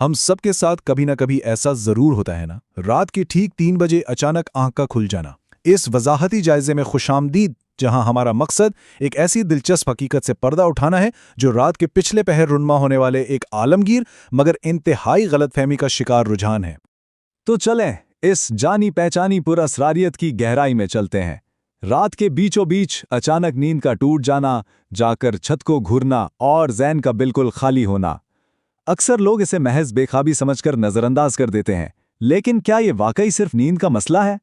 ہم سب کے ساتھ کبھی نہ کبھی ایسا ضرور ہوتا ہے نا، رات کے ٹھیک 3 بجے اچانک آنکھ کا کھل جانا۔ اس وضاحتی جائزے میں خوش آمدید، جہاں ہمارا مقصد ایک ایسی دلچسپ حقیقت سے پردہ اٹھانا ہے جو رات کے پچھلے پہر رونما ہونے والے ایک عالمگیر مگر انتہائی غلط فہمی کا شکار رجحان ہے۔ تو چلیں اس جانی پہچانی پر اسراریت کی گہرائی میں چلتے ہیں۔ رات کے بیچوں بیچ اچانک نیند کا ٹوٹ جانا، جا کر چھت کو گھورنا اور ذہن کا بالکل خالی ہونا۔ اکثر لوگ اسے محض بے خوابی سمجھ کر نظر انداز کر دیتے ہیں، لیکن کیا یہ واقعی صرف نیند کا مسئلہ ہے؟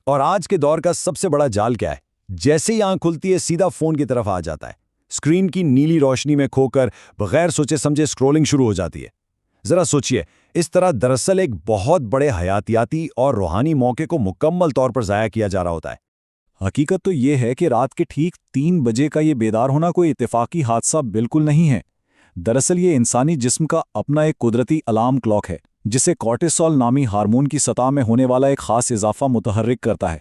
اور آج کے دور کا سب سے بڑا جال کیا ہے؟ جیسے ہی آنکھ کھلتی ہے سیدھا فون کی طرف آ جاتا ہے، اسکرین کی نیلی روشنی میں کھو کر بغیر سوچے سمجھے اسکرولنگ شروع ہو جاتی ہے۔ ذرا سوچئے، اس طرح دراصل ایک بہت بڑے حیاتیاتی اور روحانی موقع کو مکمل طور پر ضائع کیا جا رہا ہوتا ہے۔ حقیقت تو یہ ہے کہ رات کے ٹھیک 3 بجے کا یہ بیدار ہونا کوئی اتفاقی حادثہ بالکل نہیں ہے۔ دراصل یہ انسانی جسم کا اپنا ایک قدرتی الارم کلاک ہے، جسے کورٹیسول نامی ہارمون کی سطح میں ہونے والا ایک خاص اضافہ متحرک کرتا ہے۔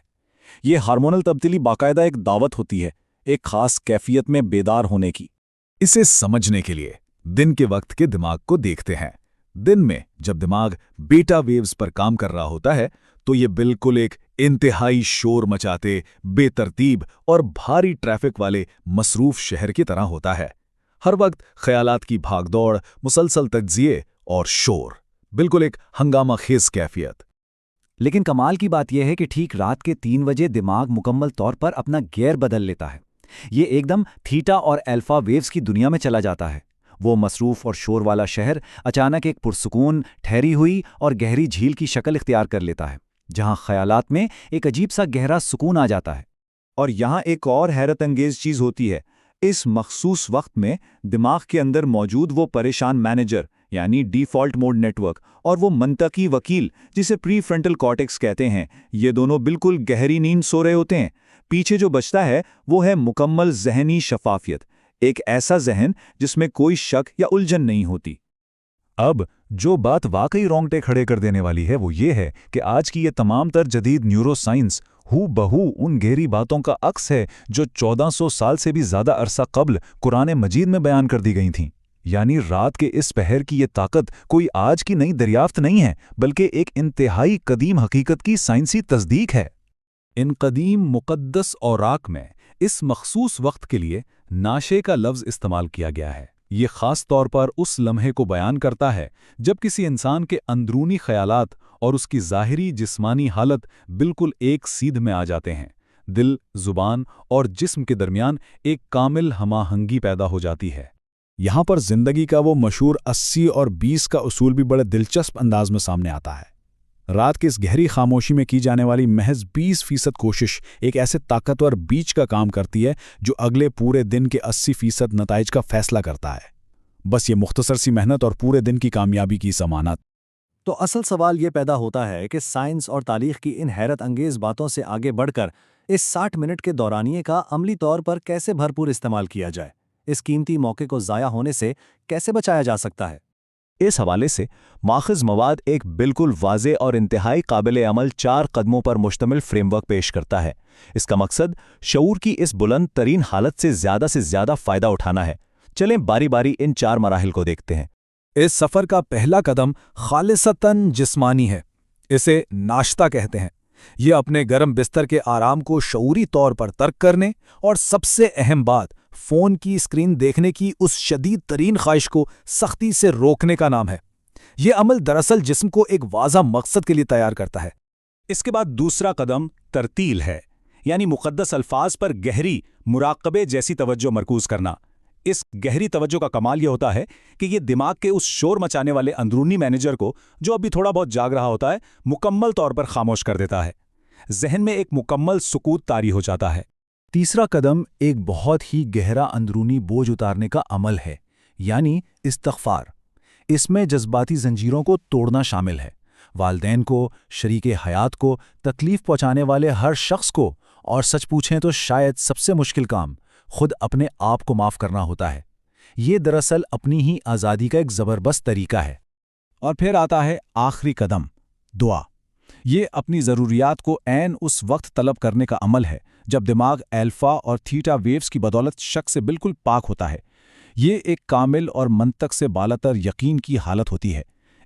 یہ ہارمونل تبدیلی باقاعدہ ایک دعوت ہوتی ہے، ایک خاص کیفیت میں بیدار ہونے کی۔ اسے سمجھنے کے لیے دن کے وقت کے دماغ کو دیکھتے ہیں۔ دن میں جب دماغ بیٹا ویوز پر کام کر رہا ہوتا ہے تو یہ بالکل ایک انتہائی شور مچاتے، بے ترتیب اور بھاری ٹریفک والے مصروف شہر کی طرح ہوتا ہے۔ ہر وقت خیالات کی بھاگ دوڑ، مسلسل تجزیے اور شور، بالکل ایک ہنگامہ خیز کیفیت۔ لیکن کمال کی بات یہ ہے کہ ٹھیک رات کے 3 بجے دماغ مکمل طور پر اپنا گیئر بدل لیتا ہے۔ یہ ایک دم تھیٹا اور الفا ویوز کی دنیا میں چلا جاتا ہے۔ وہ مصروف اور شور والا شہر اچانک ایک پرسکون، ٹھہری ہوئی اور گہری جھیل کی شکل اختیار کر لیتا ہے، جہاں خیالات میں ایک عجیب سا گہرا سکون آ جاتا ہے۔ اور یہاں ایک اور حیرت انگیز چیز ہوتی ہے۔ اس مخصوص وقت میں دماغ کے اندر موجود وہ پریشان مینیجر یعنی ڈیفالٹ موڈ نیٹ ورک اور وہ منطقی وکیل جسے پری فرنٹل کارٹیکس کہتے ہیں، یہ دونوں بالکل گہری نیند سو رہے ہوتے ہیں۔ پیچھے جو بچتا ہے وہ ہے مکمل ذہنی شفافیت، ایک ایسا ذہن جس میں کوئی شک یا الجھن نہیں ہوتی۔ اب جو بات واقعی رونگٹے کھڑے کر دینے والی ہے وہ یہ ہے کہ آج کی یہ تمام تر جدید نیورو سائنس ہو بہو ان گہری باتوں کا عکس ہے جو 1400 سال سے بھی زیادہ عرصہ قبل قرآن مجید میں بیان کر دی گئی تھیں۔ یعنی رات کے اس پہر کی یہ طاقت کوئی آج کی نئی دریافت نہیں ہے، بلکہ ایک انتہائی قدیم حقیقت کی سائنسی تصدیق ہے۔ ان قدیم مقدس اوراق میں اس مخصوص وقت کے لیے ناشے کا لفظ استعمال کیا گیا ہے۔ یہ خاص طور پر اس لمحے کو بیان کرتا ہے جب کسی انسان کے اندرونی خیالات اور اس کی ظاہری جسمانی حالت بالکل ایک سیدھ میں آ جاتے ہیں۔ دل، زبان اور جسم کے درمیان ایک کامل ہم آہنگی پیدا ہو جاتی ہے۔ یہاں پر زندگی کا وہ مشہور 80 اور 20 کا اصول بھی بڑے دلچسپ انداز میں سامنے آتا ہے۔ رات کی اس گہری خاموشی میں کی جانے والی محض 20% کوشش ایک ایسے طاقتور بیج کا کام کرتی ہے جو اگلے پورے دن کے 80% نتائج کا فیصلہ کرتا ہے۔ بس یہ مختصر سی محنت اور پورے دن کی کامیابی کی ضمانت۔ تو اصل سوال یہ پیدا ہوتا ہے کہ سائنس اور تاریخ کی ان حیرت انگیز باتوں سے آگے بڑھ کر اس 60 منٹ کے دورانیے کا عملی طور پر کیسے بھرپور استعمال کیا جائے؟ اس قیمتی موقع کو ضائع ہونے سے کیسے بچایا جا سکتا ہے؟ اس حوالے سے ماخذ مواد ایک بالکل واضح اور انتہائی قابل عمل 4 قدموں پر مشتمل فریم ورک پیش کرتا ہے۔ اس کا مقصد شعور کی اس بلند ترین حالت سے زیادہ فائدہ اٹھانا ہے۔ چلیں باری باری ان 4 مراحل کو دیکھتے ہیں۔ اس سفر کا پہلا قدم خالصتاً جسمانی ہے۔ اسے ناشتہ کہتے ہیں۔ یہ اپنے گرم بستر کے آرام کو شعوری طور پر ترک کرنے اور سب سے اہم بات فون کی اسکرین دیکھنے کی اس شدید ترین خواہش کو سختی سے روکنے کا نام ہے۔ یہ عمل دراصل جسم کو ایک واضح مقصد کے لیے تیار کرتا ہے۔ اس کے بعد دوسرا قدم ترتیل ہے، یعنی مقدس الفاظ پر گہری مراقبے جیسی توجہ مرکوز کرنا۔ اس گہری توجہ کا کمال یہ ہوتا ہے کہ یہ دماغ کے اس شور مچانے والے اندرونی مینیجر کو جو ابھی تھوڑا بہت جاگ رہا ہوتا ہے مکمل طور پر خاموش کر دیتا ہے۔ ذہن میں ایک مکمل سکوت طاری ہو جاتا ہے۔ تیسرا قدم ایک بہت ہی گہرا اندرونی بوجھ اتارنے کا عمل ہے، یعنی استغفار۔ اس میں جذباتی زنجیروں کو توڑنا شامل ہے۔ والدین کو، شریک حیات کو، تکلیف پہنچانے والے ہر شخص کو، اور سچ پوچھیں تو شاید سب سے مشکل کام خود اپنے آپ کو معاف کرنا ہوتا ہے۔ یہ دراصل اپنی ہی آزادی کا ایک زبردست طریقہ ہے۔ اور پھر آتا ہے آخری قدم، دعا۔ یہ اپنی ضروریات کو عین اس وقت طلب کرنے کا عمل ہے جب دماغ الفا اور تھیٹا ویوز کی بدولت شک سے بالکل پاک ہوتا ہے۔ یہ ایک کامل اور منطق سے بالاتر یقین کی حالت ہوتی ہے۔